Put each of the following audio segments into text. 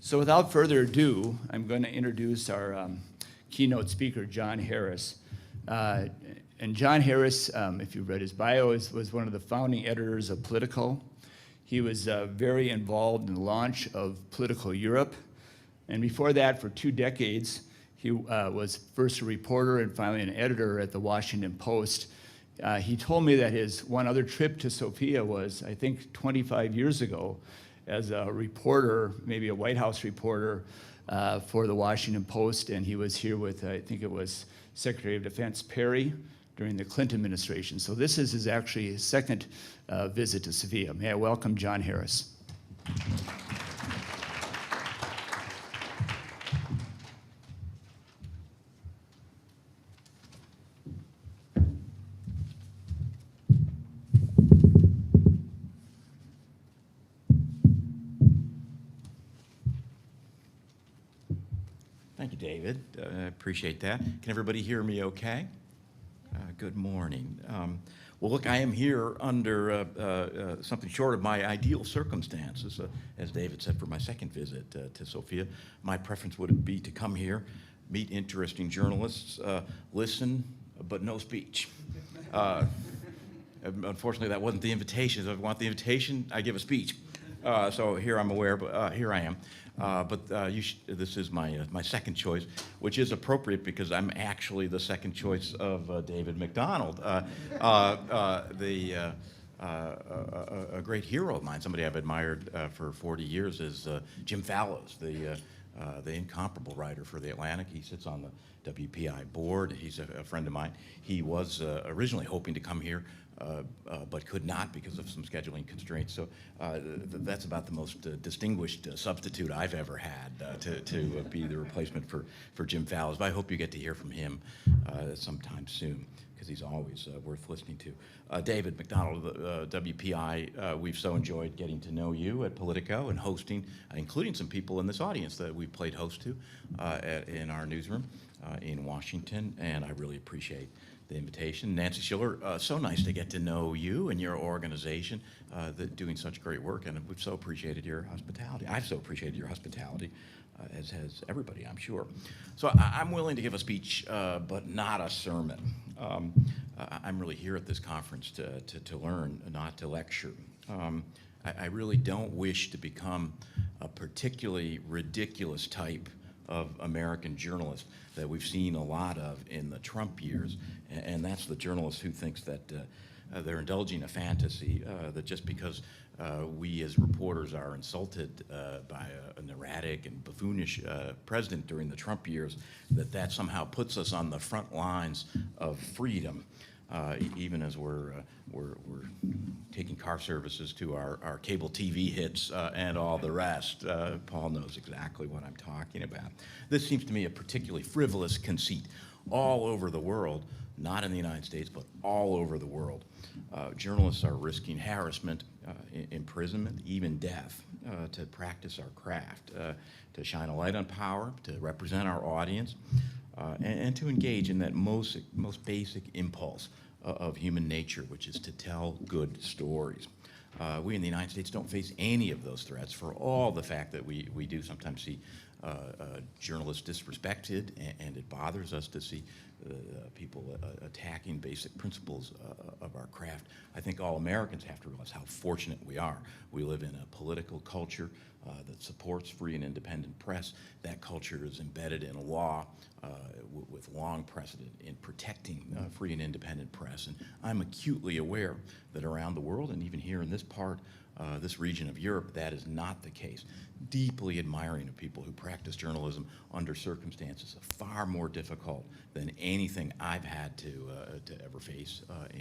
So without further ado, I'm going to introduce our keynote speaker, John Harris. And John Harris, if you've read his bio, was one of the founding editors of Politico. He was very involved in the launch of Politico Europe. And before that, for 2 decades, he was first a reporter and finally an editor at the Washington Post. He told me that his one other trip to Sofia was, I think, 25 years ago as a reporter, maybe a White House reporter for the Washington Post. And he was here with, I think it was Secretary of Defense Perry during the Clinton administration. So this is actually his second visit to Sofia. May I welcome John Harris. Thank you, David. I appreciate that. Can everybody hear me okay? Good morning. Well, look, I am here under something short of my ideal circumstances. As David said, for my second visit to Sofia, my preference would be to come here, meet interesting journalists, listen, but no speech. Unfortunately, that wasn't the invitation. If I want the invitation, I give a speech. So here I'm aware, but here I am. This is my second choice, which is appropriate because I'm actually the second choice of David McDonald, a great hero of mine, somebody I've admired for 40 years, is Jim Fallows, the incomparable writer for The Atlantic. He sits on the WPI board. He's a friend of mine. He was originally hoping to come here, but could not because of some scheduling constraints. So that's about the most distinguished substitute I've ever had to be the replacement for Jim Fallows. But I hope you get to hear from him sometime soon, because he's always worth listening to. David McDonald, WPI, we've so enjoyed getting to know you at Politico and hosting, including some people in this audience that we played host to in our newsroom in Washington, and I really appreciate the invitation. Nancy Schiller, so nice to get to know you and your organization doing such great work, and we've so appreciated your hospitality. I've so appreciated your hospitality, as has everybody, I'm sure. So I'm willing to give a speech, but not a sermon. I'm really here at this conference to learn, not to lecture. I really don't wish to become a particularly ridiculous type of American journalist that we've seen a lot of in the Trump years, and that's the journalist who thinks that they're indulging a fantasy that just because we as reporters are insulted by an erratic and buffoonish president during the Trump years, that somehow puts us on the front lines of freedom, even as we're taking car services to our cable TV hits and all the rest. Paul knows exactly what I'm talking about. This seems to me a particularly frivolous conceit. All over the world, not in the United States, but all over the world, journalists are risking harassment, imprisonment, even death to practice our craft, to shine a light on power, to represent our audience, and to engage in that most basic impulse of human nature, which is to tell good stories. We in the United States don't face any of those threats, for all the fact that we do sometimes see journalists disrespected, and it bothers us to see people attacking basic principles of our craft. I think all Americans have to realize how fortunate we are. We live in a political culture that supports free and independent press. That culture is embedded in a law with long precedent in protecting free and independent press. And I'm acutely aware that around the world, and even here in this part, this region of Europe, that is not the case. Deeply admiring of people who practice journalism under circumstances far more difficult than anything I've had to ever face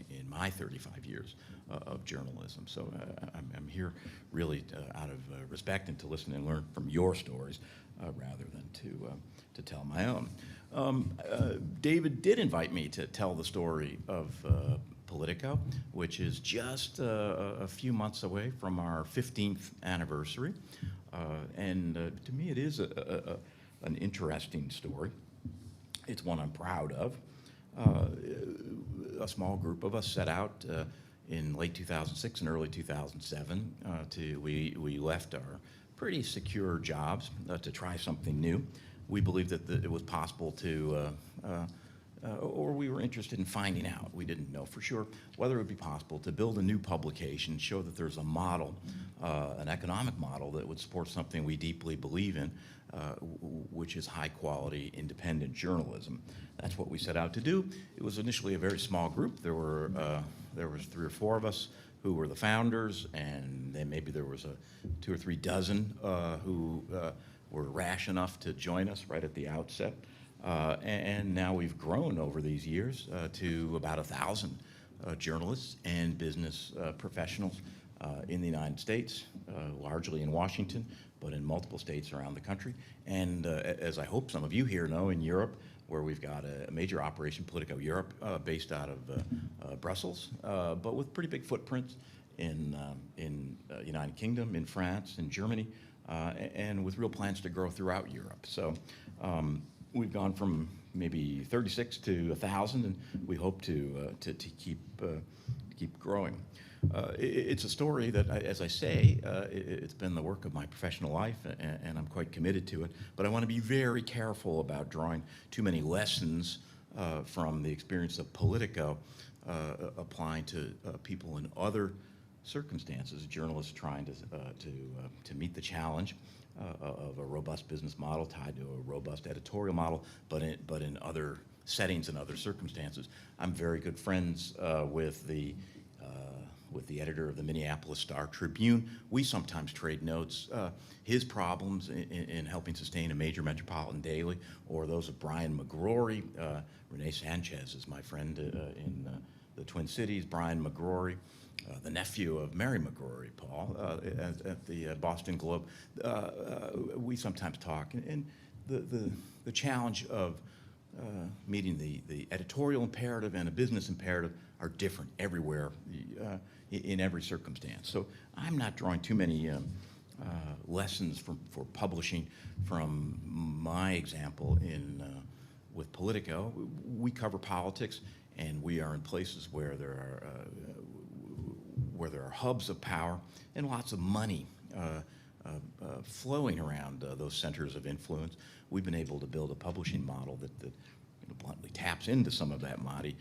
in my 35 years of journalism. So I'm here really out of respect and to listen and learn from your stories rather than to tell my own. David did invite me to tell the story of Politico, which is just a few months away from our 15th anniversary. And to me, it is an interesting story. It's one I'm proud of. A small group of us set out in late 2006 and early 2007. We left our pretty secure jobs to try something new. We believed that it was possible to, or we were interested in finding out. We didn't know for sure whether it would be possible to build a new publication, show that there's a model, an economic model that would support something we deeply believe in, which is high-quality, independent journalism. That's what we set out to do. It was initially a very small group. There was 3 or 4 of us who were the founders, and then maybe there was 2 or 3 dozen who were rash enough to join us right at the outset. And now we've grown over these years to about 1,000 journalists and business professionals in the United States, largely in Washington, but in multiple states around the country. And as I hope some of you here know, in Europe, where we've got a major operation, Politico Europe, based out of Brussels, but with pretty big footprints in United Kingdom, in France, in Germany, and with real plans to grow throughout Europe. So we've gone from maybe 36 to 1,000, and we hope to keep growing. It's a story that, as I say, it's been the work of my professional life, and I'm quite committed to it. But I want to be very careful about drawing too many lessons from the experience of Politico applying to people in other circumstances, journalists trying to meet the challenge of a robust business model tied to a robust editorial model, but in other settings and other circumstances. I'm very good friends with the editor of the Minneapolis Star-Tribune. We sometimes trade notes. His problems in helping sustain a major metropolitan daily, or those of Brian McGrory. Renee Sanchez is my friend in the Twin Cities. Brian McGrory, the nephew of Mary McGrory, Paul, at the Boston Globe. We sometimes talk, and the challenge of meeting the editorial imperative and a business imperative are different everywhere, in every circumstance. So I'm not drawing too many lessons for publishing from my example with Politico. We cover politics, and we are in places where there are hubs of power and lots of money flowing around those centers of influence. We've been able to build a publishing model that bluntly taps into some of that money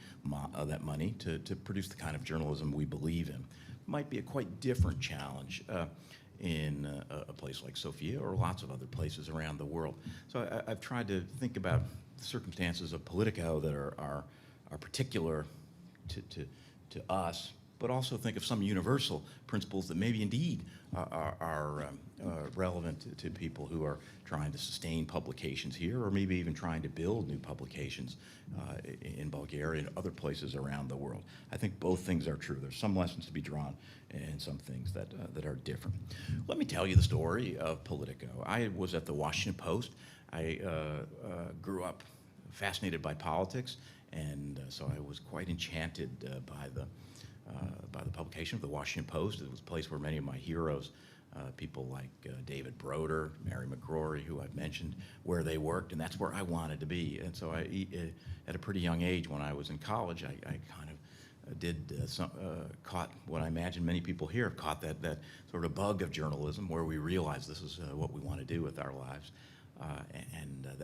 to produce the kind of journalism we believe in. Might be a quite different challenge in a place like Sofia or lots of other places around the world. So I've tried to think about the circumstances of Politico that are particular to us, but also think of some universal principles that maybe indeed are relevant to people who are trying to sustain publications here, or maybe even trying to build new publications in Bulgaria and other places around the world. I think both things are true. There's some lessons to be drawn and some things that are different. Let me tell you the story of Politico. I was at the Washington Post. I grew up fascinated by politics, and so I was quite enchanted by the publication of the Washington Post. It was a place where many of my heroes, people like David Broder, Mary McGrory, who I've mentioned, where they worked, and that's where I wanted to be. And so at a pretty young age, when I was in college, I kind of caught what I imagine many people here have caught, that sort of bug of journalism, where we realize this is what we want to do with our lives.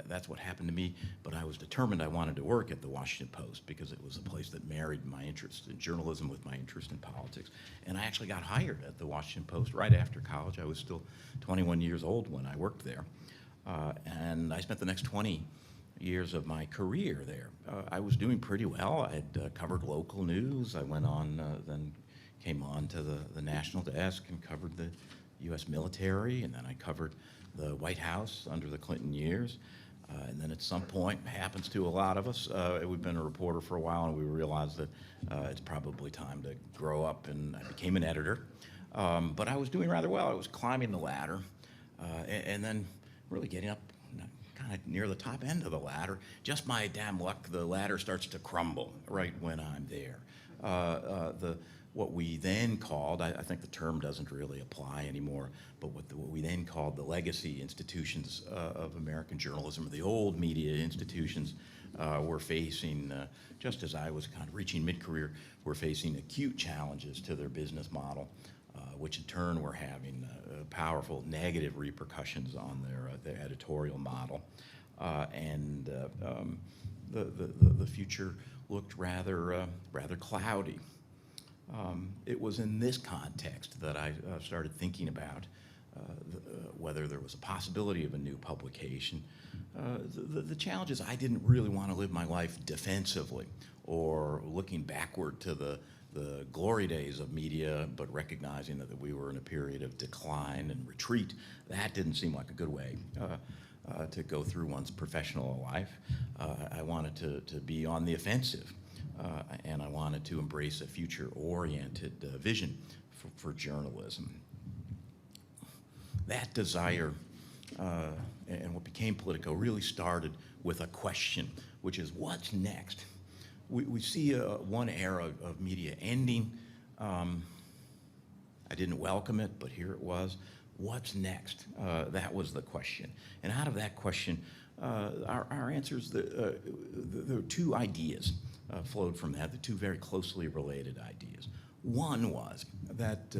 That's what happened to me, but I was determined I wanted to work at the Washington Post because it was a place that married my interest in journalism with my interest in politics. And I actually got hired at the Washington Post right after college. I was still 21 years old when I worked there. And I spent the next 20 years of my career there. I was doing pretty well. I had covered local news. I went on, then came on to the national desk and covered the U.S. military, and then I covered the White House under the Clinton years. And then at some point, happens to a lot of us, we've been a reporter for a while, and we realized that it's probably time to grow up, and I became an editor. But I was doing rather well. I was climbing the ladder, and then really getting up kind of near the top end of the ladder. Just my damn luck, the ladder starts to crumble right when I'm there. What we then called, I think the term doesn't really apply anymore, but what we then called the legacy institutions of American journalism, or the old media institutions, were facing, just as I was kind of reaching mid-career, were facing acute challenges to their business model. which in turn were having powerful negative repercussions on their editorial model. The future looked rather cloudy. It was in this context that I started thinking about whether there was a possibility of a new publication. The challenge is I didn't really want to live my life defensively or looking backward to the glory days of media, but recognizing that we were in a period of decline and retreat. That didn't seem like a good way to go through one's professional life. I wanted to be on the offensive, and I wanted to embrace a future-oriented vision for journalism. That desire and what became Politico really started with a question, which is, what's next? We see one era of media ending. I didn't welcome it, but here it was. What's next? That was the question. And out of that question, our answers, there were two ideas flowed from that, the two very closely related ideas. One was that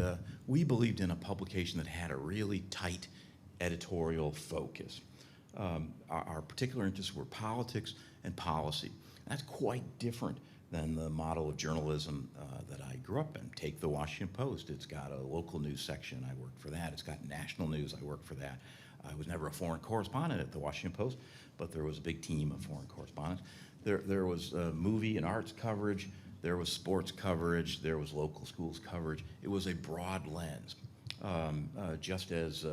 we believed in a publication that had a really tight editorial focus. Our particular interests were politics and policy. That's quite different than the model of journalism that I grew up in. Take the Washington Post. It's got a local news section. I worked for that. It's got national news. I worked for that. I was never a foreign correspondent at the Washington Post, but there was a big team of foreign correspondents. There was movie and arts coverage. There was sports coverage. There was local schools coverage. It was a broad lens, just as,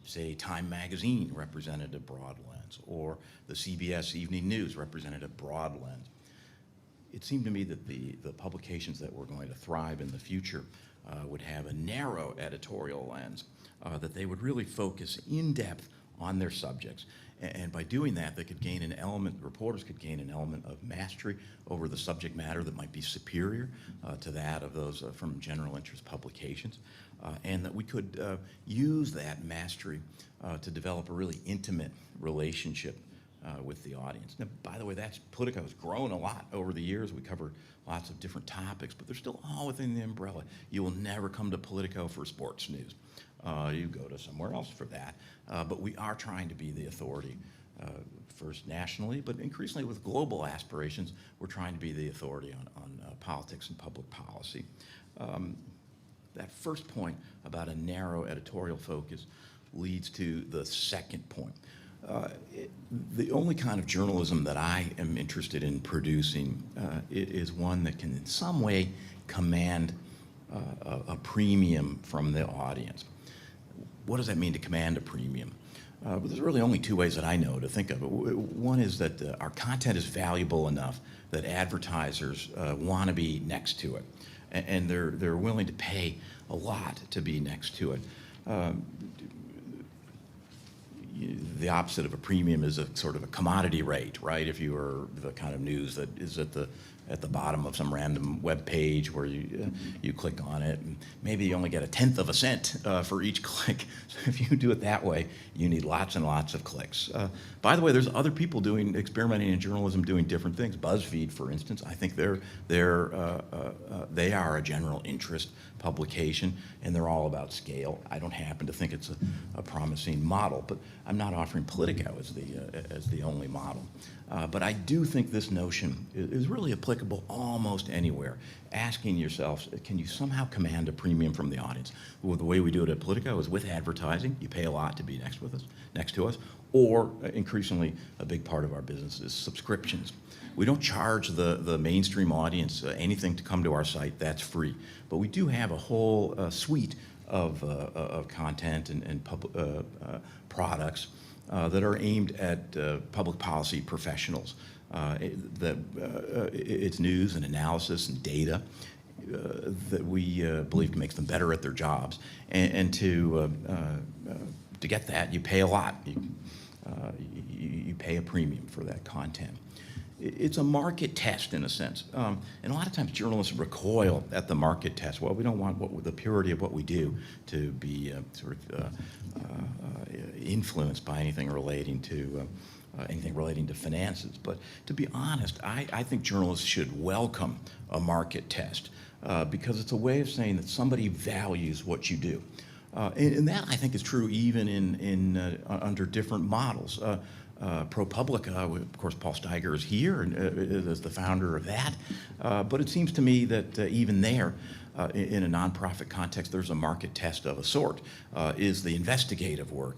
say, Time Magazine represented a broad lens, or the CBS Evening News represented a broad lens. It seemed to me that the publications that were going to thrive in the future would have a narrow editorial lens, that they would really focus in depth on their subjects. And by doing that, they could gain an element, reporters could gain an element of mastery over the subject matter that might be superior to that of those from general interest publications, and that we could use that mastery to develop a really intimate relationship with the audience. Now, by the way, Politico has grown a lot over the years. We cover lots of different topics, but they're still all within the umbrella. You will never come to Politico for sports news. You go to somewhere else for that. But we are trying to be the authority, first nationally, but increasingly with global aspirations, we're trying to be the authority on politics and public policy. That first point about a narrow editorial focus leads to the second point. The only kind of journalism that I am interested in producing is one that can in some way command a premium from the audience. What does that mean, to command a premium? Well, there's really only two ways that I know to think of it. One is that our content is valuable enough that advertisers want to be next to it, and they're willing to pay a lot to be next to it. The opposite of a premium is a sort of a commodity rate, right? If you are the kind of news that is at the bottom of some random web page where you click on it, and maybe you only get 1/10 of a cent for each click. So if you do it that way, you need lots and lots of clicks. By the way, there's other people experimenting in journalism doing different things. BuzzFeed, for instance, I think they are a general interest publication, and they're all about scale. I don't happen to think it's a promising model, but I'm not offering Politico as the only model. But I do think this notion is really applicable almost anywhere. Asking yourselves, can you somehow command a premium from the audience? Well, the way we do it at Politico is with advertising. You pay a lot to be next to us, or increasingly a big part of our business is subscriptions. We don't charge the mainstream audience anything to come to our site. That's free. But we do have a whole suite of content and products that are aimed at public policy professionals. It's news and analysis and data that we believe makes them better at their jobs. And to get that, you pay a lot. You pay a premium for that content. It's a market test in a sense. And a lot of times journalists recoil at the market test. Well, we don't want the purity of what we do to be influenced by anything relating to finances. But to be honest, I think journalists should welcome a market test. because it's a way of saying that somebody values what you do. And that, I think, is true even under different models. ProPublica, of course, Paul Steiger is here and is the founder of that. But it seems to me that even there, in a nonprofit context, there's a market test of a sort. Is the investigative work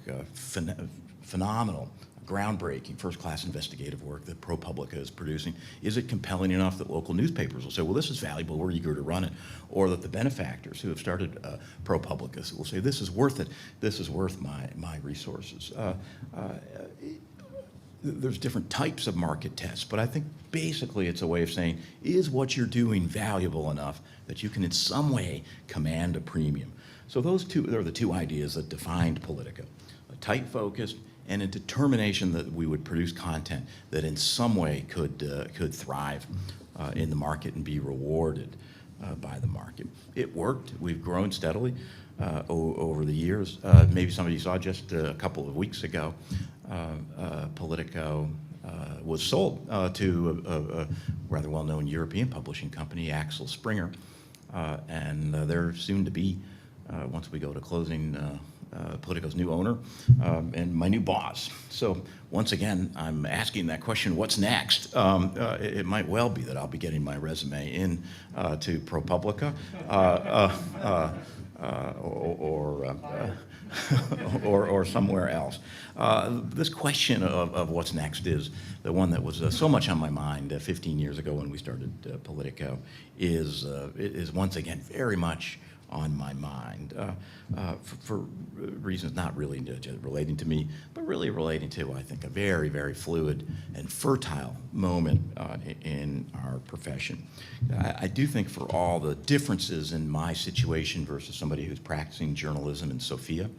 phenomenal, groundbreaking, first-class investigative work that ProPublica is producing? Is it compelling enough that local newspapers will say, well, this is valuable, we're eager to run it? Or that the benefactors who have started ProPublica will say, this is worth it, this is worth my resources? There's different types of market tests, but I think basically it's a way of saying, is what you're doing valuable enough that you can in some way command a premium? So those two are the two ideas that defined Politico: a tight focus and a determination that we would produce content that in some way could thrive in the market and be rewarded by the market. It worked. We've grown steadily over the years. Maybe some of you saw just a couple of weeks ago, Politico was sold to a rather well-known European publishing company, Axel Springer, and they're soon to be, once we go to closing, Politico's new owner and my new boss. So once again, I'm asking that question, what's next? It might well be that I'll be getting my resume in to ProPublica or somewhere else. This question of what's next is the one that was so much on my mind 15 years ago when we started Politico, is once again very much on my mind for reasons not really relating to me, but really relating to, I think, a very, very fluid and fertile moment in our profession. I do think for all the differences in my situation versus somebody who's practicing journalism in Sofia,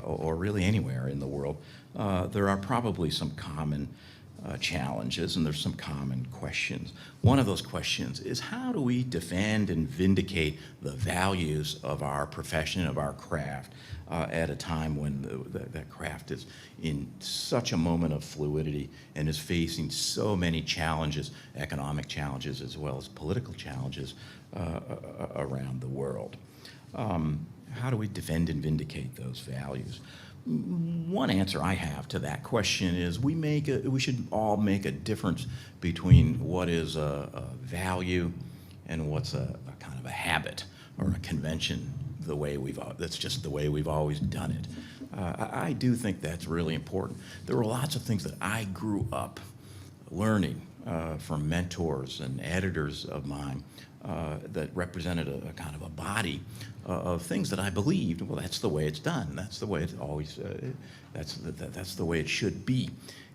or really anywhere in the world, there are probably some common challenges, and there's some common questions. One of those questions is, how do we defend and vindicate the values of our profession, of our craft, at a time when that craft is in such a moment of fluidity and is facing so many challenges, economic challenges as well as political challenges around the world? How do we defend and vindicate those values? One answer I have to that question is we should all make a difference between what is a value and what's a kind of a habit or a convention, that's just the way we've always done it. I do think that's really important. There were lots of things that I grew up learning from mentors and editors of mine that represented a kind of a body of things that I believed, well, that's the way it's done. That's the way it's always, that's the way it should be.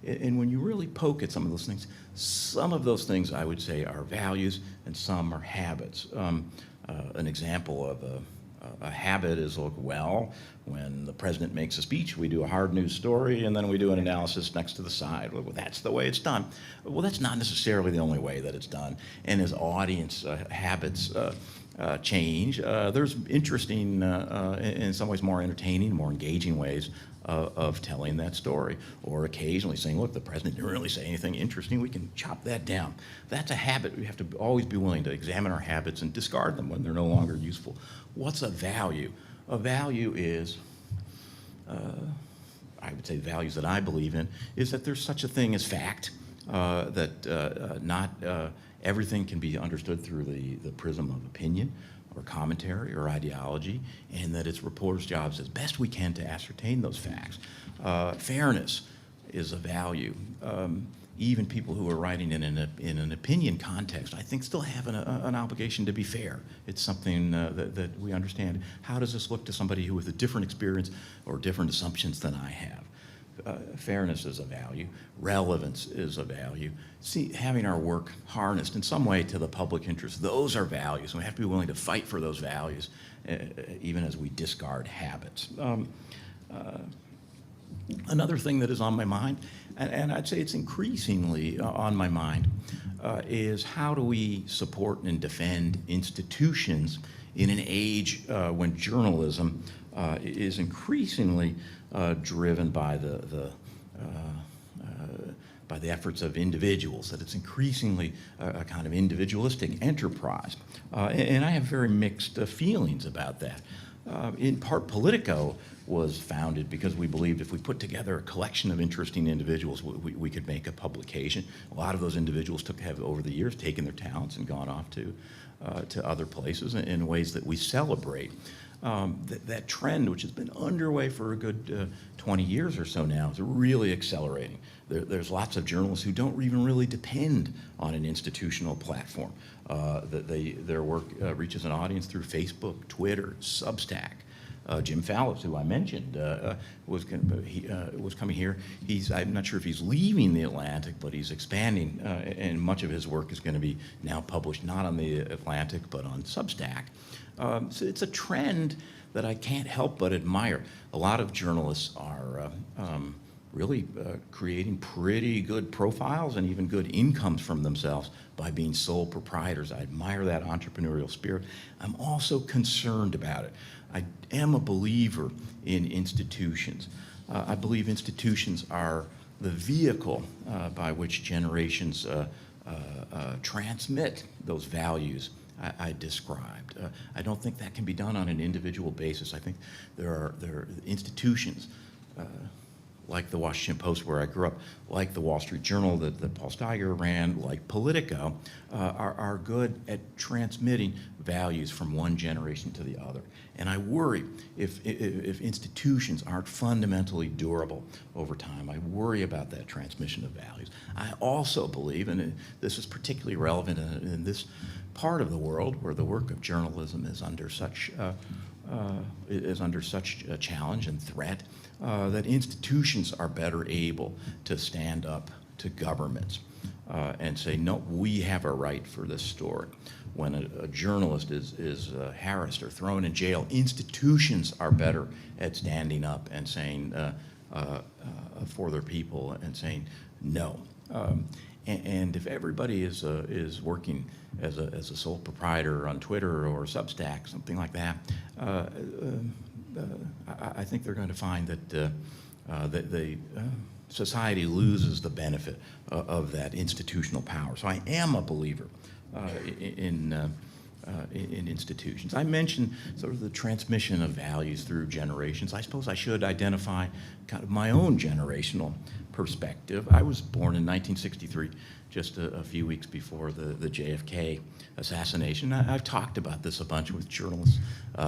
And when you really poke at some of those things I would say are values and some are habits. An example of a habit is, look, well, when the president makes a speech, we do a hard news story and then we do an analysis next to the side. Well, that's the way it's done. Well, that's not necessarily the only way that it's done. And as audience habits change, there's interesting, in some ways more entertaining, more engaging ways of telling that story, or occasionally saying, look, the president didn't really say anything interesting, we can chop that down. That's a habit. We have to always be willing to examine our habits and discard them when they're no longer useful. What's a value? A value is, I would say values that I believe in, is that there's such a thing as fact, that not everything can be understood through the prism of opinion or commentary or ideology, and that it's reporters' jobs as best we can to ascertain those facts. Fairness is a value. Even people who are writing in an opinion context, I think, still have an obligation to be fair. It's something that we understand. How does this look to somebody who with a different experience or different assumptions than I have? Fairness is a value. Relevance is a value. Having our work harnessed in some way to the public interest, those are values. And we have to be willing to fight for those values, even as we discard habits. Another thing that is on my mind, and I'd say it's increasingly on my mind, is how do we support and defend institutions in an age when journalism by the efforts of individuals, that it's increasingly a kind of individualistic enterprise. And I have very mixed feelings about that. In part, Politico was founded because we believed if we put together a collection of interesting individuals, we could make a publication. A lot of those individuals have over the years taken their talents and gone off to other places in ways that we celebrate. That trend, which has been underway for a good 20 years or so now, is really accelerating. There's lots of journalists who don't even really depend on an institutional platform. Their work reaches an audience through Facebook, Twitter, Substack. Jim Fallows, who I mentioned, was coming here. I'm not sure if he's leaving the Atlantic, but he's expanding, and much of his work is going to be now published not on the Atlantic, but on Substack. So it's a trend that I can't help but admire. A lot of journalists are really creating pretty good profiles and even good incomes from themselves by being sole proprietors. I admire that entrepreneurial spirit. I'm also concerned about it. I am a believer in institutions. I believe institutions are the vehicle by which generations transmit those values I described. I don't think that can be done on an individual basis. I think there are institutions like the Washington Post, where I grew up, like the Wall Street Journal that Paul Steiger ran, like Politico, are good at transmitting values from one generation to the other. And I worry if institutions aren't fundamentally durable over time. I worry about that transmission of values. I also believe, and this is particularly relevant in this part of the world where the work of journalism is under such a challenge and threat, that institutions are better able to stand up to governments and say, no, we have a right for this story. When a journalist is harassed or thrown in jail, institutions are better at standing up and saying for their people and saying no. And if everybody is working as a sole proprietor on Twitter or Substack, something like that, I think they're going to find that society loses the benefit of that institutional power. So I am a believer in institutions. I mentioned sort of the transmission of values through generations. I suppose I should identify kind of my own generational perspective. I was born in 1963, just a few weeks before the JFK assassination. I've talked about this a bunch with journalists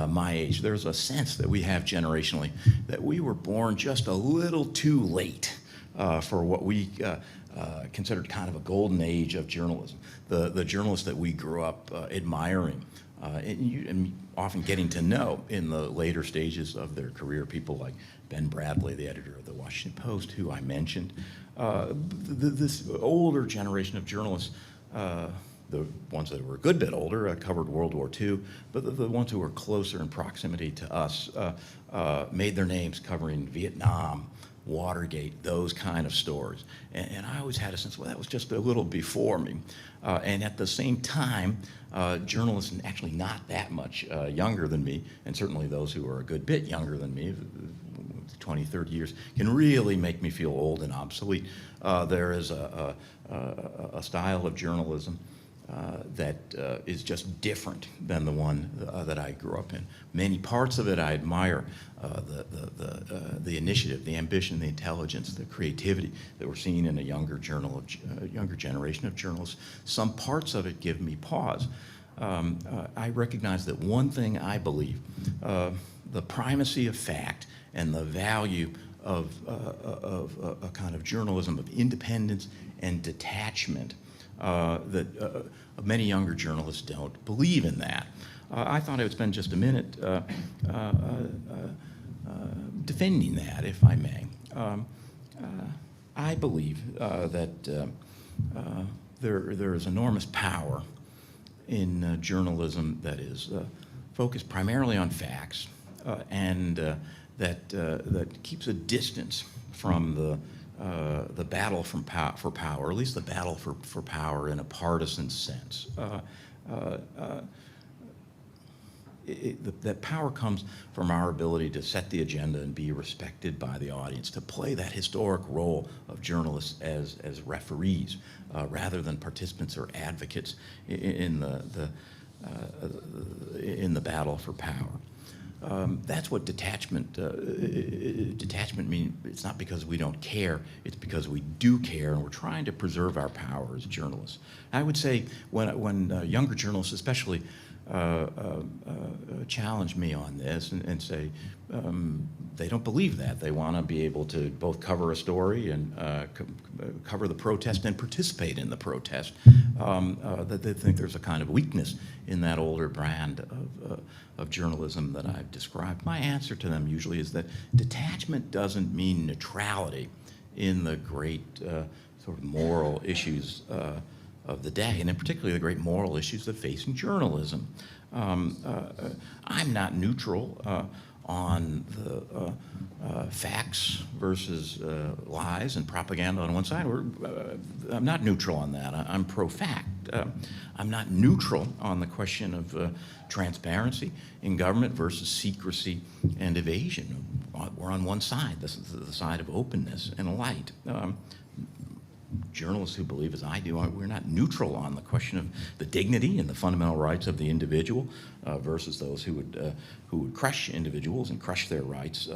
my age. There's a sense that we have generationally that we were born just a little too late for what we considered kind of a golden age of journalism. The journalists that we grew up admiring and often getting to know in the later stages of their career, people like Ben Bradley, the editor of the Washington Post, who I mentioned. This older generation of journalists, the ones that were a good bit older, covered World War II, but the ones who were closer in proximity to us made their names covering Vietnam, Watergate, those kind of stories. And I always had a sense, well, that was just a little before me. And at the same time, journalists, and actually not that much younger than me, and certainly those who are a good bit younger than me, 20, 30 years, can really make me feel old and obsolete. There is a style of journalism that is just different than the one that I grew up in. Many parts of it I admire, the initiative, the ambition, the intelligence, the creativity that we're seeing in a younger generation of journalists. Some parts of it give me pause. I recognize that one thing I believe, the primacy of fact and the value of a kind of journalism of independence and detachment, that many younger journalists don't believe in that. I thought I would spend just a minute defending that, if I may. I believe that there is enormous power in journalism that is focused primarily on facts and that keeps a distance from the battle for power, or at least the battle for power in a partisan sense. that power comes from our ability to set the agenda and be respected by the audience, to play that historic role of journalists as referees rather than participants or advocates in the battle for power. That's what detachment means. It's not because we don't care, it's because we do care, and we're trying to preserve our power as journalists. I would say when younger journalists especially challenge me on this and say they don't believe that. They want to be able to both cover a story and cover the protest and participate in the protest, that they think there's a kind of weakness in that older brand of journalism that I've described. My answer to them usually is that detachment doesn't mean neutrality in the great sort of moral issues of the day, and in particular the great moral issues that facing journalism. I'm not neutral on the facts versus lies and propaganda on one side. I'm not neutral on that. I'm pro-fact. I'm not neutral on the question of transparency in government versus secrecy and evasion. We're on one side. This is the side of openness and light. Journalists who believe, as I do, we're not neutral on the question of the dignity and the fundamental rights of the individual versus those who would crush individuals and crush their rights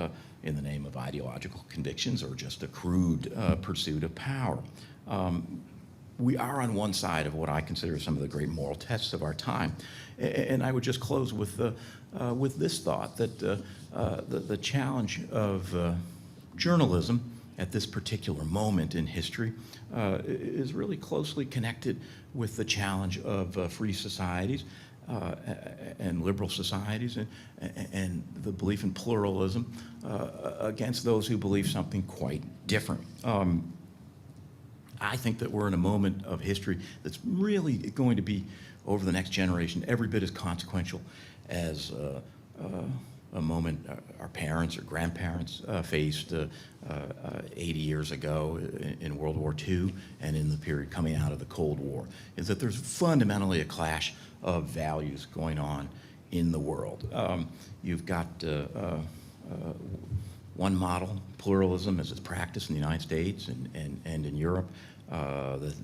in the name of ideological convictions or just a crude pursuit of power. We are on one side of what I consider some of the great moral tests of our time. And I would just close with this thought, that the challenge of journalism at this particular moment in history is really closely connected with the challenge of free societies and liberal societies and the belief in pluralism against those who believe something quite different. I think that we're in a moment of history that's really going to be, over the next generation, every bit as consequential as a moment our parents or grandparents faced 80 years ago in World War II and in the period coming out of the Cold War, is that there's fundamentally a clash of values going on in the world. You've got one model, pluralism as it's practiced in the United States and in Europe, that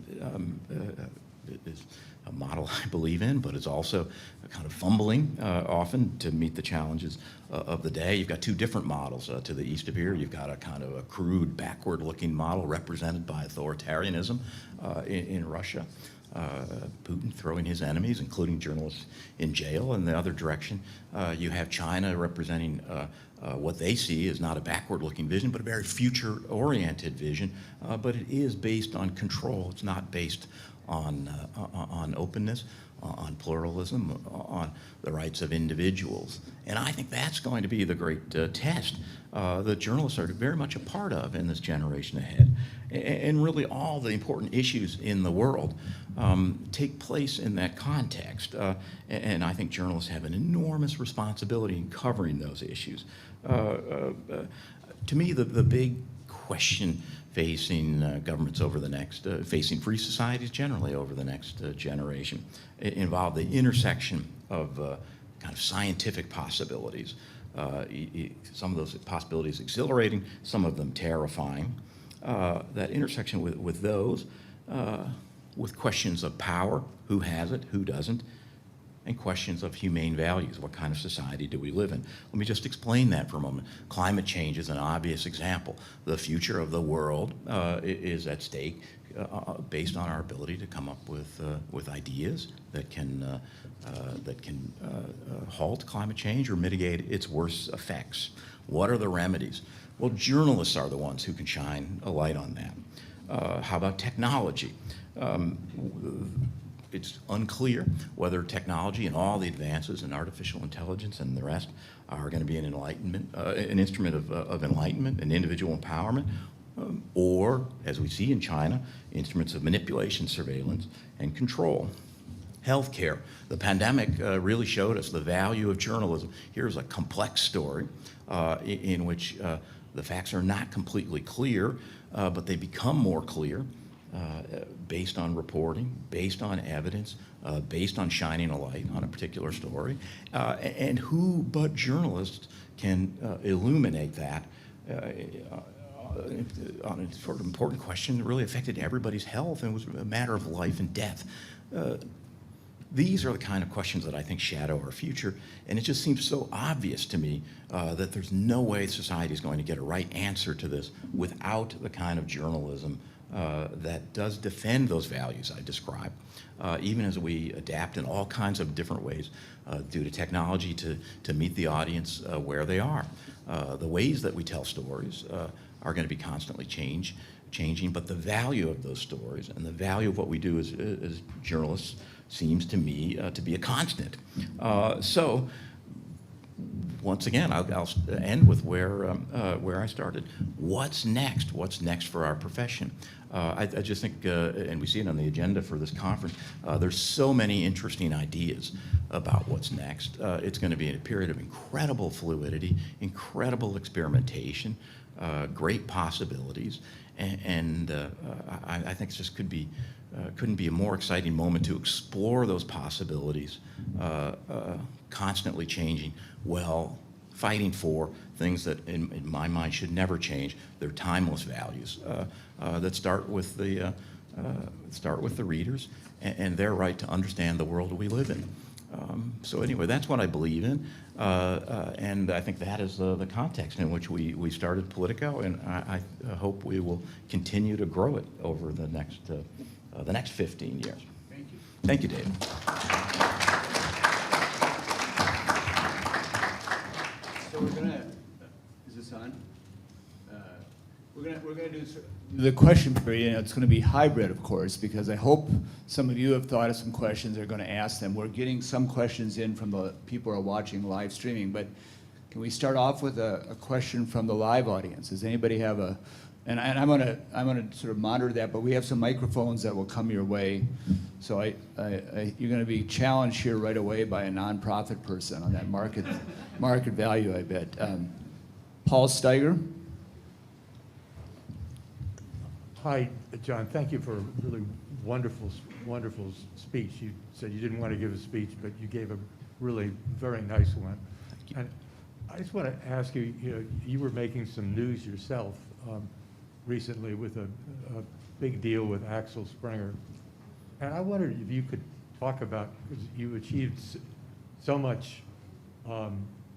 is a model I believe in, but it's also kind of fumbling often to meet the challenges of the day. You've got two different models to the east of here. You've got a kind of a crude, backward-looking model represented by authoritarianism in Russia. Putin throwing his enemies, including journalists, in jail. In the other direction, you have China representing what they see as not a backward-looking vision, but a very future-oriented vision. But it is based on control. It's not based on openness, on pluralism, on the rights of individuals. And I think that's going to be the great test that journalists are very much a part of in this generation ahead. And really all the important issues in the world take place in that context. And I think journalists have an enormous responsibility in covering those issues. To me, the big question facing governments over the next, facing free societies generally over the next generation, involve the intersection of kind of scientific possibilities. Some of those possibilities exhilarating, some of them terrifying. That intersection with those, with questions of power, who has it, who doesn't, and questions of humane values. What kind of society do we live in? Let me just explain that for a moment. Climate change is an obvious example. The future of the world is at stake based on our ability to come up with ideas that can halt climate change or mitigate its worst effects. What are the remedies? Well, journalists are the ones who can shine a light on that. How about technology? It's unclear whether technology and all the advances in artificial intelligence and the rest are going to be an instrument of enlightenment and individual empowerment, or, as we see in China, instruments of manipulation, surveillance, and control. Healthcare. The pandemic really showed us the value of journalism. Here's a complex story in which the facts are not completely clear, but they become more clear based on reporting, based on evidence, based on shining a light on a particular story, and who but journalists can illuminate that on a sort of important question that really affected everybody's health and was a matter of life and death. These are the kind of questions that I think shadow our future, and it just seems so obvious to me that there's no way society is going to get a right answer to this without the kind of journalism that does defend those values I described, even as we adapt in all kinds of different ways due to technology to meet the audience where they are. The ways that we tell stories are going to be constantly changing, but the value of those stories and the value of what we do as journalists seems to me to be a constant. So once again, I'll end with where I started. What's next? What's next for our profession? I just think, and we see it on the agenda for this conference, there's so many interesting ideas about what's next. It's going to be a period of incredible fluidity, incredible experimentation, great possibilities, and I think it just couldn't be a more exciting moment to explore those possibilities, constantly changing, well, fighting for things that in my mind should never change. They're timeless values that start with the readers and their right to understand the world we live in. So anyway, that's what I believe in, and I think that is the context in which we started Politico, and I hope we will continue to grow it over the next 15 years. Thank you. Thank you, David. So we're gonna, is this on? We're gonna do the question period, and it's gonna be hybrid, of course, because I hope some of you have thought of some questions, are gonna ask them. We're getting some questions in from the people who are watching live streaming, but can we start off with a question from the live audience? Does anybody have a, and I'm gonna sort of monitor that, but we have some microphones that will come your way. So you're gonna be challenged here right away by a nonprofit person on that market value, I bet. Paul Steiger. Hi, John. Thank you for a really wonderful speech. You said you didn't want to give a speech, but you gave a really very nice one. Thank you. And I just want to ask you, you were making some news yourself recently with a big deal with Axel Springer. And I wondered if you could talk about, because you achieved so much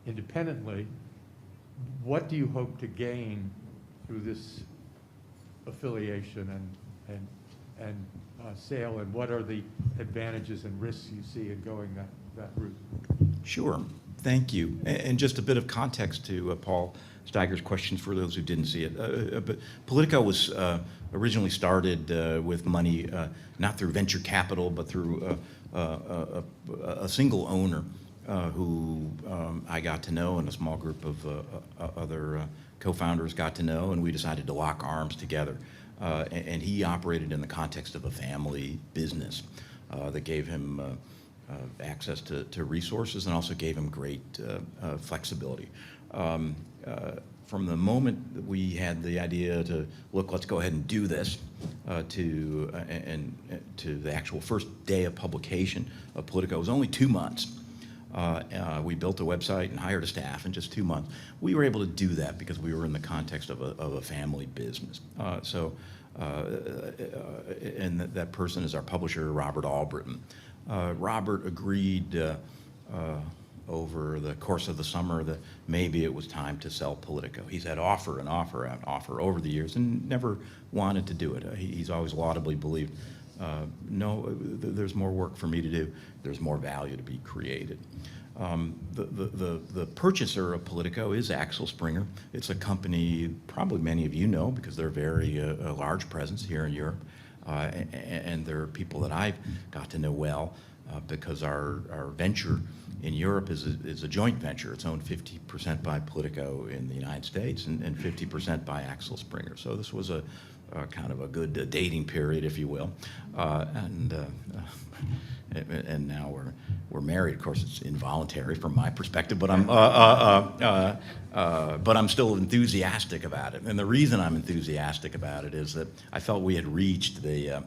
independently, what do you hope to gain through this affiliation and sale, and what are the advantages and risks you see in going that route? Sure, thank you. And just a bit of context to Paul Steiger's questions for those who didn't see it. But Politico was originally started with money, not through venture capital, but through a single owner who I got to know, and a small group of other co-founders got to know, and we decided to lock arms together. And he operated in the context of a family business that gave him access to resources and also gave him great flexibility. From the moment that we had the idea to, look, let's go ahead and do this, to the actual first day of publication of Politico, it was only 2 months. We built a website and hired a staff in just 2 months. We were able to do that because we were in the context of a family business. And that person is our publisher, Robert Albritton. Robert agreed over the course of the summer that maybe it was time to sell Politico. He's had offer and offer and offer over the years and never wanted to do it. He's always laudably believed, no, there's more work for me to do. There's more value to be created. The purchaser of Politico is Axel Springer. It's a company probably many of you know because they're very large presence here in Europe. And there are people that I've got to know well because our venture in Europe is a joint venture. It's owned 50% by Politico in the United States and 50% by Axel Springer. So this was a kind of a good dating period, if you will. and now we're married. Of course, it's involuntary from my perspective, but I'm still enthusiastic about it. And the reason I'm enthusiastic about it is that I felt we had reached the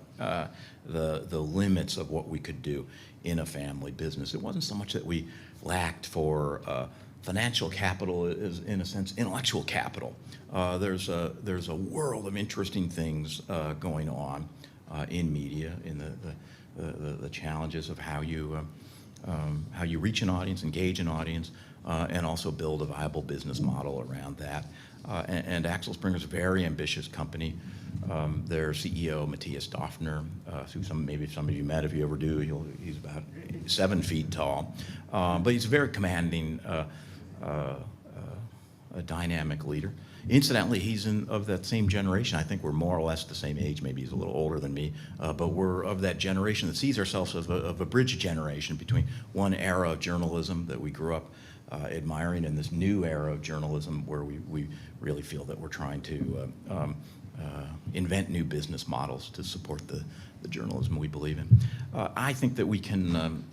limits of what we could do in a family business. It wasn't so much that we lacked for financial capital, is in a sense intellectual capital. There's a world of interesting things going on in media, in the challenges of how you reach an audience, engage an audience, and also build a viable business model around that. And Axel Springer's a very ambitious company. Their CEO, Matthias Döpfner, who maybe some of you met, if you ever do, he's about 7 feet tall. But he's a very commanding, a dynamic leader. Incidentally, he's of that same generation. I think we're more or less the same age. Maybe he's a little older than me, but we're of that generation that sees ourselves as of a bridge generation between one era of journalism that we grew up admiring and this new era of journalism where we really feel that we're trying to invent new business models to support the journalism we believe in. I think that we can,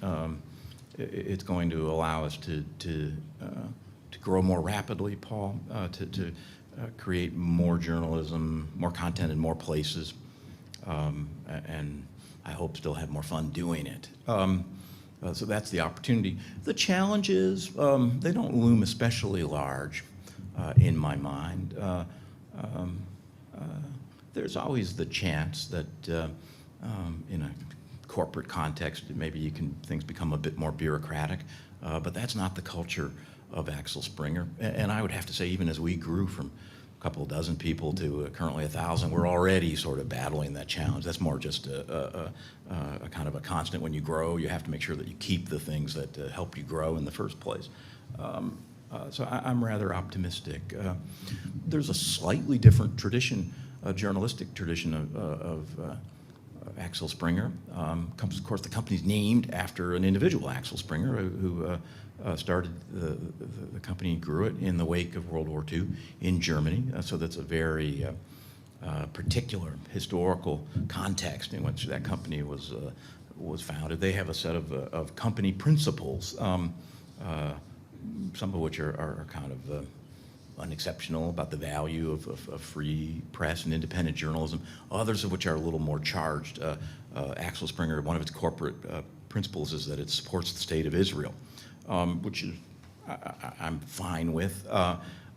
it's going to allow us to grow more rapidly, Paul, to create more journalism, more content in more places, and I hope still have more fun doing it. So that's the opportunity. The challenge is they don't loom especially large in my mind. There's always the chance that in a corporate context, maybe things become a bit more bureaucratic, but that's not the culture of Axel Springer. And I would have to say, even as we grew from a couple of dozen people to currently 1,000, we're already sort of battling that challenge. That's more just a kind of a constant. When you grow, you have to make sure that you keep the things that help you grow in the first place. So I'm rather optimistic. There's a slightly different tradition, a journalistic tradition of Axel Springer. Of course, the company's named after an individual, Axel Springer, who started the company and grew it in the wake of World War II in Germany. So that's a very particular historical context in which that company was founded. They have a set of company principles, some of which are kind of unexceptional, about the value of free press and independent journalism, others of which are a little more charged. Axel Springer, one of its corporate principles is that it supports the state of Israel, which is I'm fine with,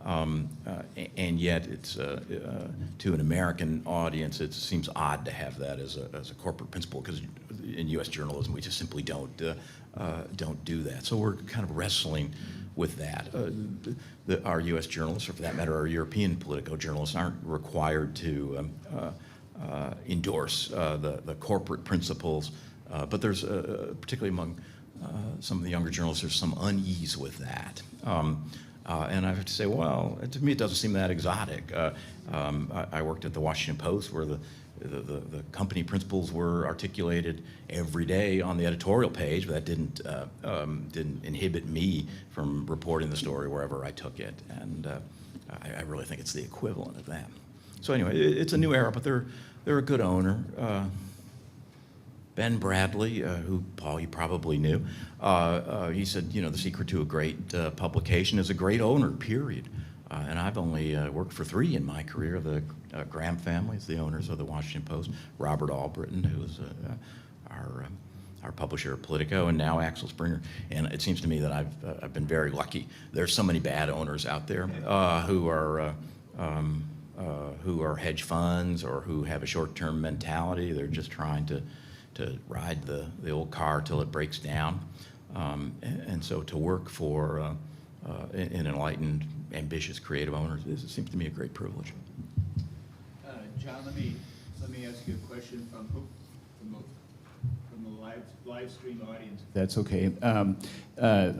and yet it's to an American audience it seems odd to have that as a corporate principle, because in U.S. journalism we just simply don't do that. So we're kind of wrestling with that. Our U.S. journalists, or for that matter our European Politico journalists, aren't required to endorse the corporate principles, but there's particularly among some of the younger journalists, there's some unease with that. And I have to say, well, to me it doesn't seem that exotic. I worked at the Washington Post, where the company principles were articulated every day on the editorial page, but that didn't inhibit me from reporting the story wherever I took it. And I really think it's the equivalent of that. So anyway, it's a new era, but they're a good owner. Ben Bradley, who, Paul, you probably knew, he said, the secret to a great publication is a great owner, period. And I've only worked for 3 in my career. The Graham family is the owners of the Washington Post, Robert Albritton, who was our publisher of Politico, and now Axel Springer. And it seems to me that I've been very lucky. There's so many bad owners out there who are hedge funds or who have a short-term mentality. They're just trying to ride the old car till it breaks down. And so to work for an enlightened, ambitious, creative owner, it seems to me a great privilege. John, let me ask you a question from the live stream audience. That's okay. I'm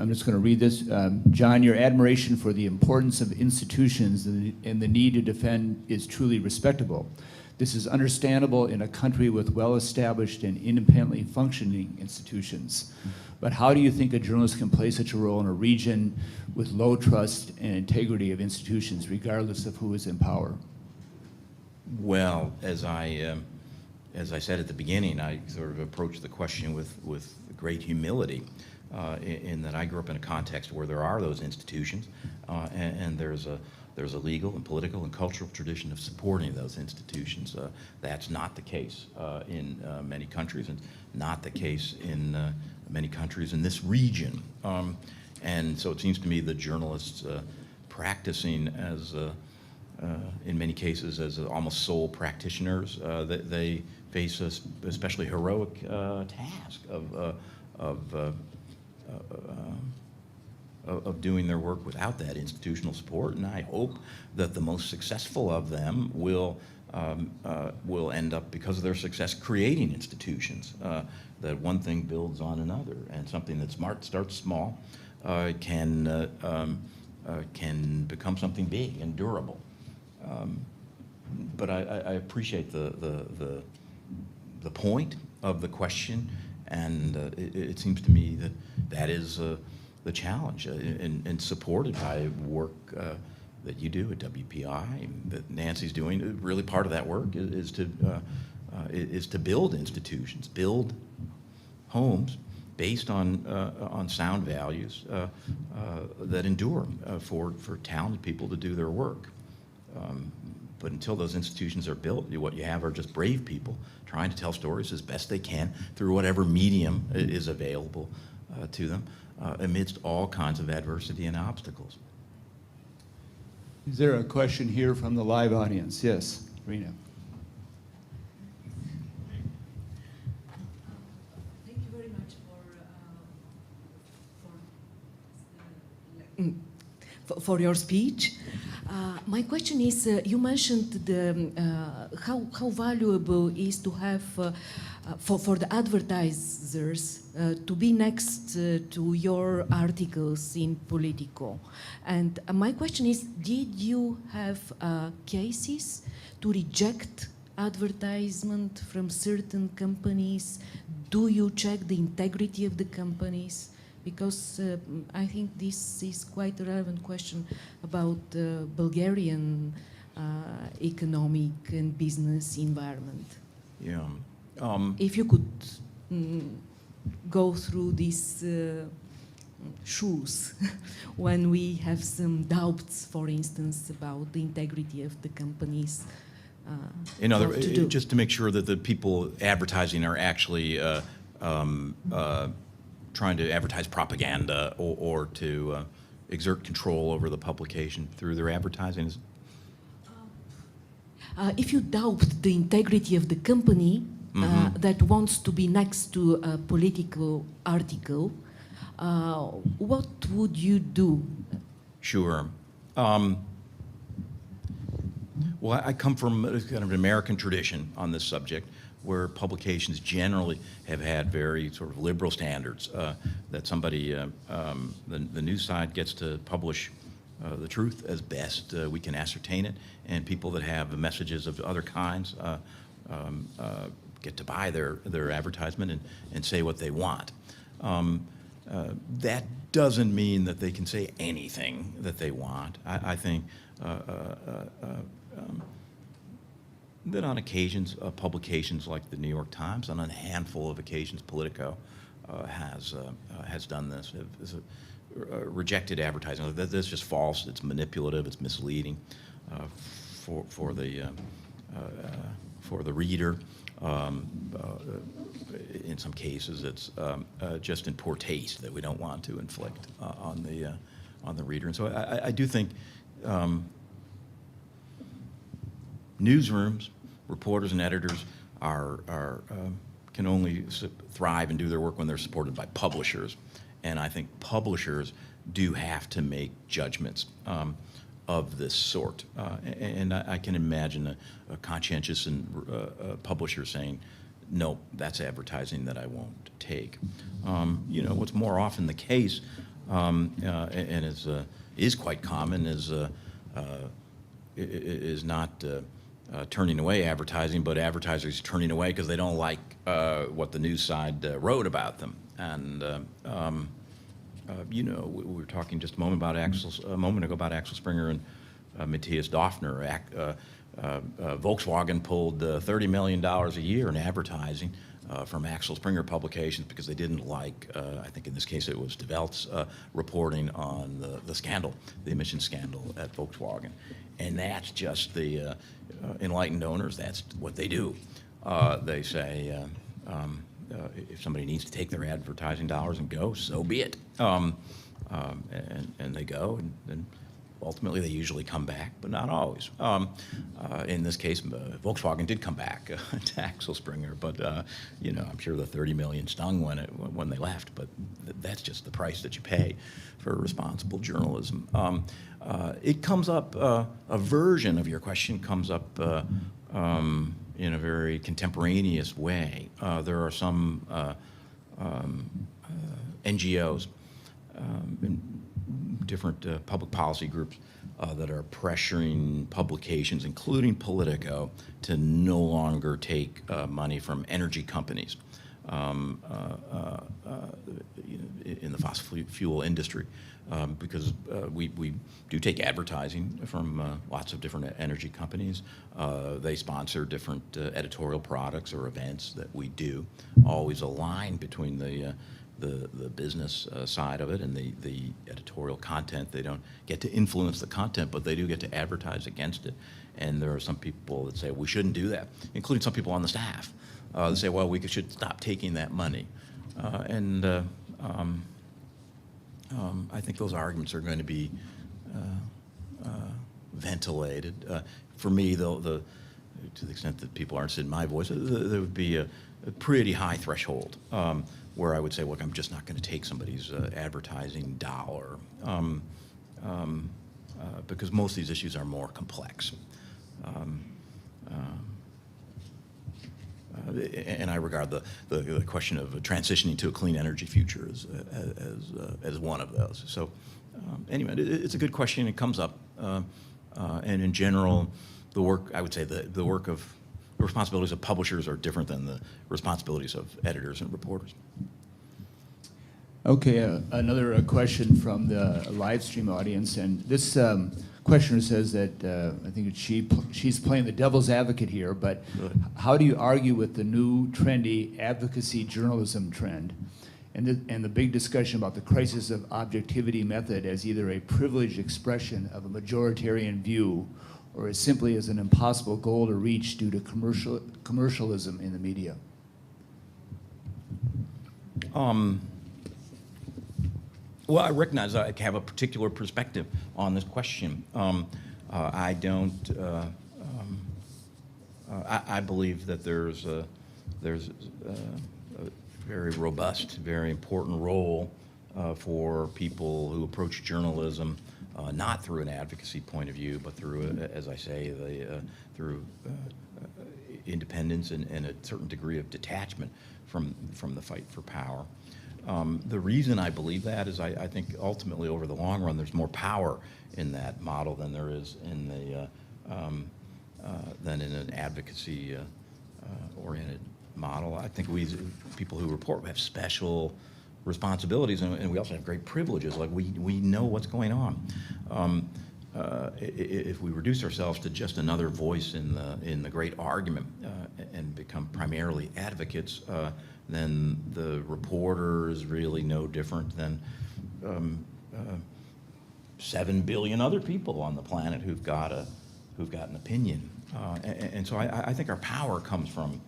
just going to read this. John, your admiration for the importance of institutions and the need to defend is truly respectable. This is understandable in a country with well-established and independently functioning institutions. But how do you think a journalist can play such a role in a region with low trust and integrity of institutions, regardless of who is in power? Well, as I as I said at the beginning, I sort of approach the question with great humility, in that I grew up in a context where there are those institutions, and there's a legal and political and cultural tradition of supporting those institutions. That's not the case in many countries, and not the case in many countries in this region. And so it seems to me the journalists practicing as, in many cases, as almost sole practitioners, they face a especially heroic task of doing their work without that institutional support. And I hope that the most successful of them will end up, because of their success, creating institutions. That one thing builds on another, and something that starts small can become something big and durable. But I appreciate the point of the question, and it seems to me that is the challenge, and supported by work that you do at WPI, that Nancy's doing. Really, part of that work is to build institutions, build homes based on sound values that endure for talented people to do their work. But until those institutions are built, what you have are just brave people trying to tell stories as best they can through whatever medium is available to them, amidst all kinds of adversity and obstacles. Is there a question here from the live audience? Yes, Rena. Thank you very much for your speech. My question is, you mentioned how valuable is to have for the advertisers to be next to your articles in Politico. And my question is, did you have cases to reject advertisement from certain companies? Do you check the integrity of the companies? Because I think this is quite a relevant question about the Bulgarian economic and business environment. Yeah. If you could go through these shoes when we have some doubts, for instance, about the integrity of the companies. In other, just to make sure that the people advertising are actually trying to advertise propaganda or to exert control over the publication through their advertising? If you doubt the integrity of the company that wants to be next to a political article, what would you do? Sure. Well, I come from a kind of an American tradition on this subject, where publications generally have had very sort of liberal standards, that somebody, the news side gets to publish the truth as best we can ascertain it, and people that have messages of other kinds get to buy their advertisement and say what they want. That doesn't mean that they can say anything that they want. I think that on occasions, publications like the New York Times, on a handful of occasions, Politico has done this. Rejected advertising. That's just false. It's manipulative. It's misleading for the reader. In some cases, it's just in poor taste that we don't want to inflict on the reader. And so I do think. Newsrooms, reporters and editors can only thrive and do their work when they're supported by publishers. And I think publishers do have to make judgments of this sort. And I can imagine a conscientious publisher saying, no, that's advertising that I won't take. What's more often the case, and is quite common, is not turning away advertising, but advertisers turning away because they don't like what the news side wrote about them. And we were talking just a moment ago about Axel Springer and Matthias Döpfner. Volkswagen pulled $30 million a year in advertising from Axel Springer publications because they didn't like, I think in this case it was De Welt's reporting on the scandal, the emissions scandal at Volkswagen. And that's just the enlightened owners, that's what they do. They say, if somebody needs to take their advertising dollars and go, so be it. And they go, and ultimately they usually come back, but not always. In this case, Volkswagen did come back to Axel Springer, but you know, I'm sure the 30 million stung when they left, but that's just the price that you pay for responsible journalism. It comes up, a version of your question comes up in a very contemporaneous way. There are some NGOs, different public policy groups that are pressuring publications, including Politico, to no longer take money from energy companies in the fossil fuel industry, because we do take advertising from lots of different energy companies. They sponsor different editorial products or events that we do, always aligned between the business side of it and the editorial content. They don't get to influence the content, but they do get to advertise against it. And there are some people that say we shouldn't do that, including some people on the staff. They say, well, we should stop taking that money. I think those arguments are going to be ventilated. For me, though, to the extent that people aren't interested in my voice, there would be a pretty high threshold where I would say, look, I'm just not going to take somebody's advertising dollar, because most of these issues are more complex. And I regard the question of transitioning to a clean energy future as one of those. So anyway, it's a good question. It comes up, and in general, the work, I would say, the work of the responsibilities of publishers are different than the responsibilities of editors and reporters. Okay, another question from the live stream audience, and this questioner says that I think she's playing the devil's advocate here, but how do you argue with the new trendy advocacy journalism trend and the big discussion about the crisis of objectivity method as either a privileged expression of a majoritarian view or as simply as an impossible goal to reach due to commercialism in the media? Well, I recognize I have a particular perspective on this question. I don't. I believe that there's a very robust, very important role for people who approach journalism not through an advocacy point of view, but through, as I say, through independence and a certain degree of detachment from the fight for power. The reason I believe that is I think ultimately over the long run there's more power in that model than there is in than in an advocacy oriented model. I think we people who report have special responsibilities, and we also have great privileges. Like we know what's going on. If we reduce ourselves to just another voice in the great argument and become primarily advocates, then the reporter is really no different than 7 billion other people on the planet who've got an opinion. And so I think our power comes from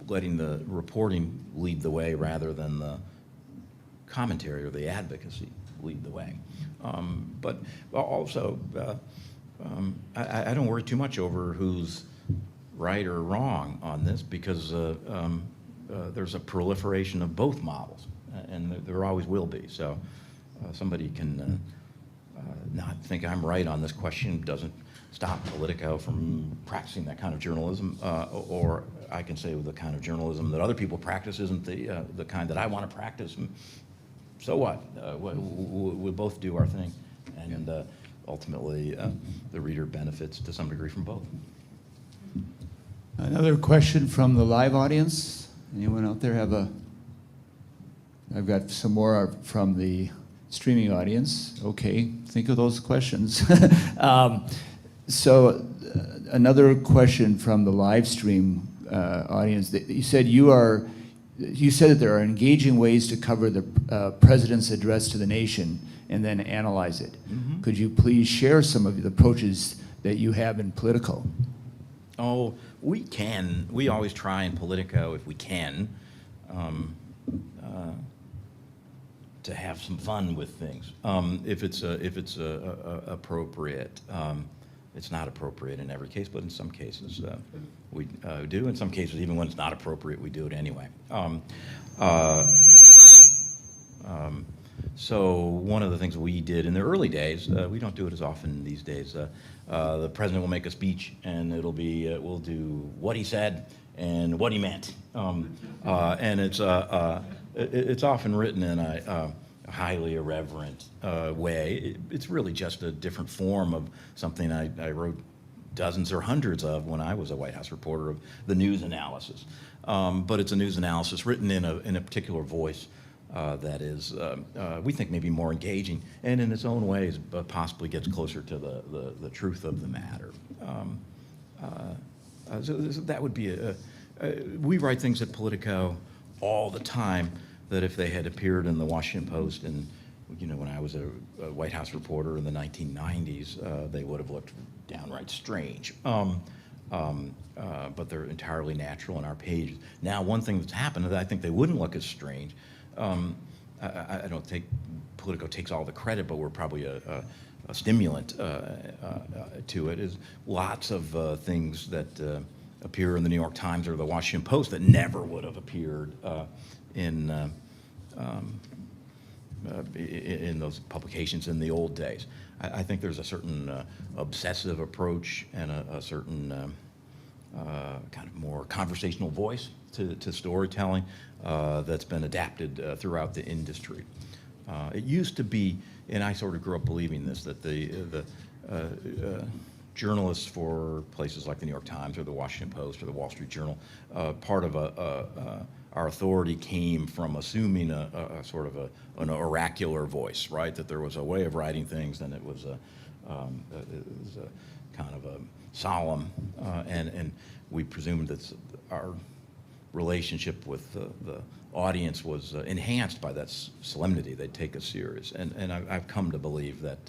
letting the reporting lead the way rather than the commentary or the advocacy lead the way. But also, I don't worry too much over who's right or wrong on this because there's a proliferation of both models, and there always will be. So somebody can not think I'm right on this question doesn't stop Politico from practicing that kind of journalism, or I can say the kind of journalism that other people practice isn't the kind that I want to practice. And so what? We both do our thing, and ultimately the reader benefits to some degree from both. Another question from the live audience. Anyone out there have a? I've got some more from the Streaming audience, okay, think of those questions. So another question from the live stream audience. You said that there are engaging ways to cover the president's address to the nation and then analyze it. Mm-hmm. Could you please share some of the approaches that you have in Politico? Oh, we can. We always try in Politico, if we can, to have some fun with things. If it's appropriate, it's not appropriate in every case, but in some cases we do. In some cases, even when it's not appropriate, we do it anyway. So one of the things we did in the early days, we don't do it as often these days. The president will make a speech, and it'll be we'll do what he said and what he meant, and it's often written in a highly irreverent way. It's really just a different form of something I wrote dozens or hundreds of when I was a White House reporter, of the news analysis. But it's a news analysis written in a particular voice that is, we think, maybe more engaging, and in its own ways possibly gets closer to the truth of the matter. So that would be we write things at Politico all the time that if they had appeared in the Washington Post and, you know, when I was a White House reporter in the 1990s, they would have looked downright strange. But they're entirely natural on our page. Now, one thing that's happened is I think they wouldn't look as strange. I don't think Politico takes all the credit, but we're probably a stimulant to it, is lots of things that appear in the New York Times or the Washington Post that never would have appeared in those publications in the old days. I think there's a certain obsessive approach and a certain kind of more conversational voice to storytelling that's been adapted throughout the industry. It used to be, and I sort of grew up believing this, that the journalists for places like the New York Times or the Washington Post or the Wall Street Journal, part of our authority came from assuming a sort of an oracular voice, right? That there was a way of writing things, and it was a kind of a solemn, and we presumed that our relationship with the audience was enhanced by that solemnity. They'd take us serious, and I've come to believe that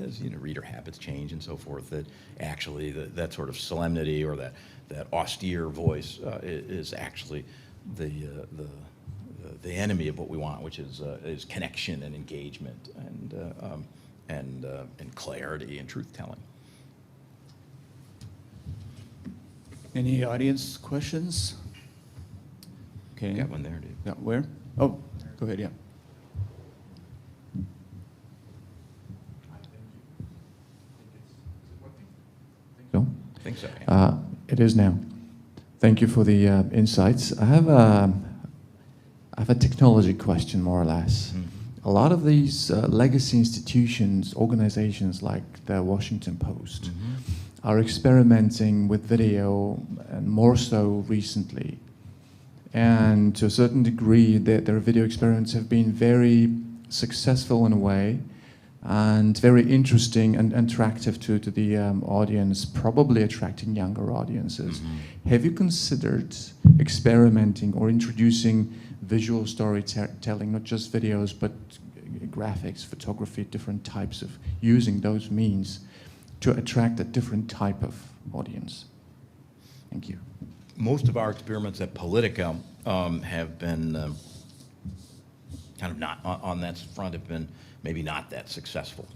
as you know, reader habits change and so forth, that actually that sort of solemnity or that austere voice is actually the enemy of what we want, which is connection and engagement and clarity and truth telling. Any audience questions? Okay. Got one there, dude. Yeah, where? Oh, go ahead, yeah. So, I think so. Yeah. it is now. Thank you for the insights. I have a technology question, more or less. Mm-hmm. A lot of these legacy institutions, organizations like the Washington Post, are experimenting with video, and more so recently. And to a certain degree, their video experiments have been very successful in a way, and very interesting and attractive to the audience, probably attracting younger audiences. Have you considered experimenting or introducing visual storytelling, not just videos, but graphics, photography, different types of using those means to attract a different type of audience? Thank you. Most of our experiments at Politico have been kind of not on that front, have been maybe not that successful.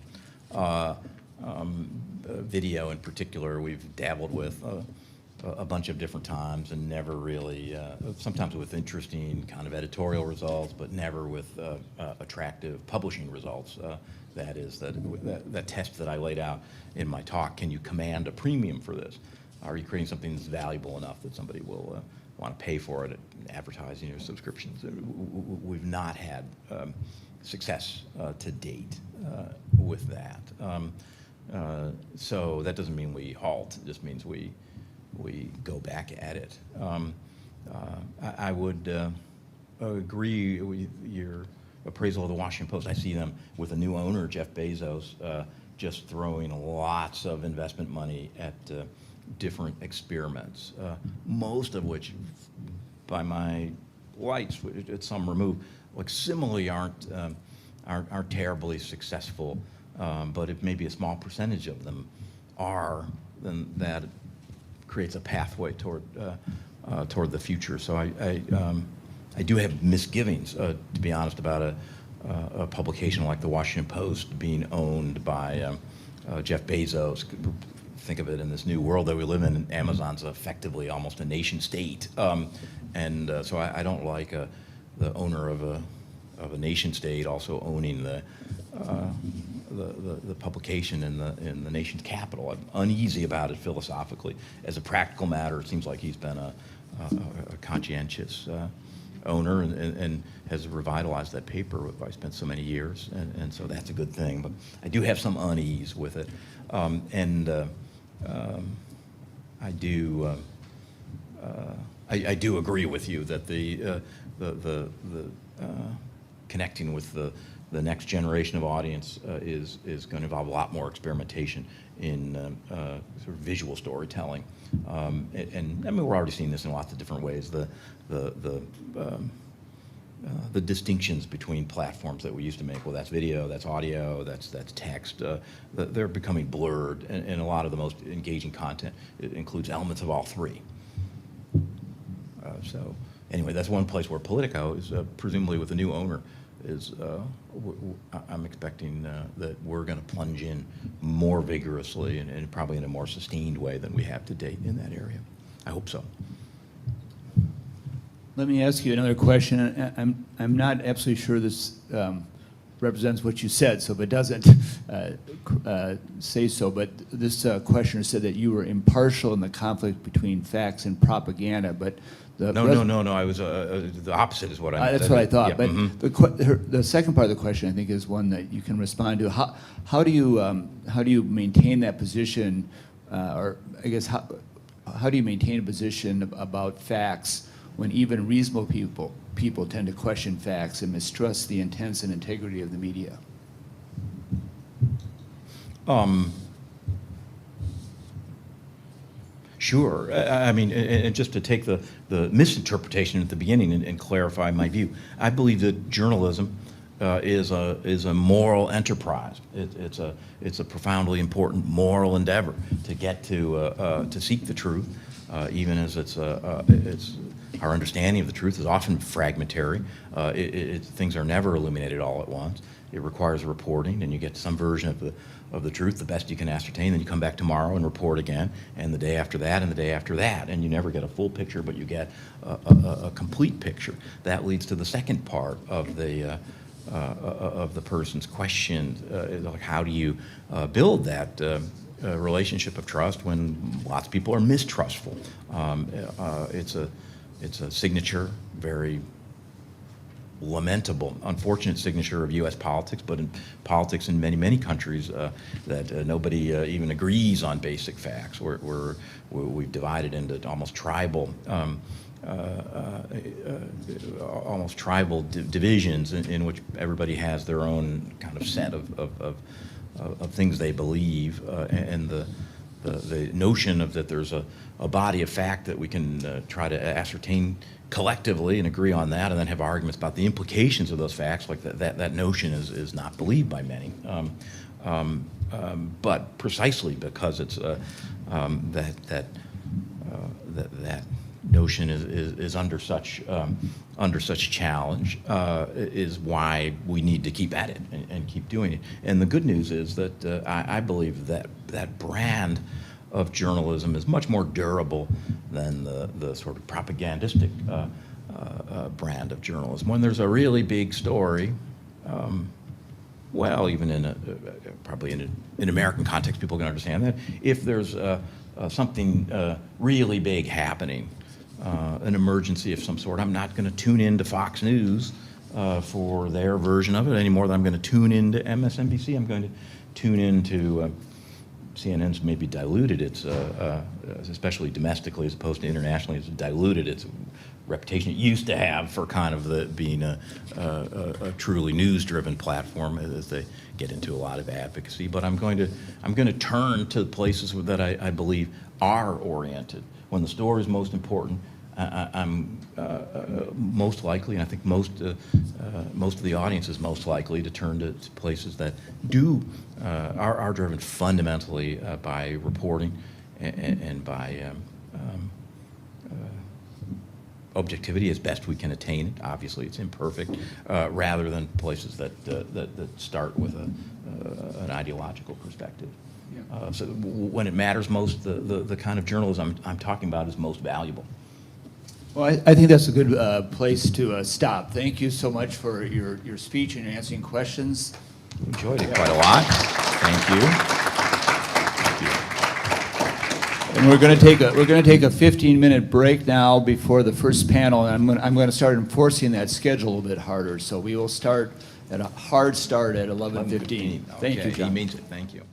Video in particular, we've dabbled with a bunch of different times and never really, sometimes with interesting kind of editorial results, but never with attractive publishing results. That is, that test that I laid out in my talk, can you command a premium for this? Are you creating something that's valuable enough that somebody will want to pay for it at advertising or subscriptions? We've not had success to date with that. So that doesn't mean we halt, it just means we go back at it. I would agree with your appraisal of the Washington Post. I see them with a new owner, Jeff Bezos, just throwing lots of investment money at different experiments, most of which, by my lights, at some remove, like similarly aren't terribly successful, but if maybe a small percentage of them are, then that creates a pathway toward the future. So I do have misgivings, to be honest, about a publication like the Washington Post being owned by Jeff Bezos. Think of it in this new world that we live in. Amazon's effectively almost a nation state, so I don't like the owner of a nation state also owning the publication in the nation's capital. I'm uneasy about it philosophically. As a practical matter, it seems like he's been a conscientious owner and has revitalized that paper. I spent so many years, and so that's a good thing. But I do have some unease with it, I do agree with you that the connecting with the next generation of audience is going to involve a lot more experimentation in sort of visual storytelling, and I mean we're already seeing this in lots of different ways. The distinctions between platforms that we used to make, well, that's video, that's audio, that's text, they're becoming blurred, and a lot of the most engaging content, it includes elements of all three. So anyway, that's one place where Politico is presumably with a new owner is I'm expecting that we're going to plunge in more vigorously and probably in a more sustained way than we have to date in that area. I hope so. Let me ask you another question. I'm not absolutely sure this represents what you said, so if it doesn't, say so. But this questioner said that you were impartial in the conflict between facts and propaganda, but No. I was the opposite is what I meant. that's what I thought. Yeah, But the second part of the question, I think, is one that you can respond to. How do you maintain that position, or I guess how do you maintain a position about facts when even reasonable people tend to question facts and mistrust the intents and integrity of the media? Sure. I mean, and just to take the misinterpretation at the beginning and clarify my view, I believe that journalism is a moral enterprise. It's a profoundly important moral endeavor to get to seek the truth, even as it's our understanding of the truth is often fragmentary. Things are never illuminated all at once. It requires reporting, and you get some version of the truth, the best you can ascertain, then you come back tomorrow and report again, and the day after that, and the day after that, and you never get a full picture, but you get a complete picture. That leads to the second part of the person's question, like how do you build that relationship of trust when lots of people are mistrustful? It's a signature, very lamentable, unfortunate signature of U.S. politics, but in politics in many countries that nobody even agrees on basic facts. We've divided into almost tribal divisions in which everybody has their own kind of set of things they believe, and the notion of that there's a body of fact that we can try to ascertain collectively and agree on that, and then have arguments about the implications of those facts, like that notion is not believed by many. But precisely because it's that notion is under such challenge, is why we need to keep at it and keep doing it. And the good news is that I believe that brand of journalism is much more durable than the sort of propagandistic brand of journalism. When there's a really big story, well, even probably in American context, people can understand that. If there's something really big happening, an emergency of some sort, I'm not going to tune into Fox News for their version of it any more than I'm going to tune into MSNBC. I'm going to tune into CNN's maybe diluted its, especially domestically as opposed to internationally, it's diluted its reputation it used to have for kind of being a truly news-driven platform as they get into a lot of advocacy. But I'm going to turn to places that I believe are oriented. When the story is most important, I'm most likely, and I think most of the audience is most likely to turn to places that are driven fundamentally by reporting and by objectivity as best we can attain it. Obviously, it's imperfect, rather than places that start with an ideological perspective. So when it matters most, the kind of journalism I'm talking about is most valuable. Well, I think that's a good place to stop. Thank you so much for your speech and answering questions. Enjoyed it quite a lot. Thank you. And we're going to take a 15-minute break now before the first panel, and I'm going to start enforcing that schedule a little bit harder. So we will start at a hard start at 11:15. Thank you, Okay, John. he means it. Thank you.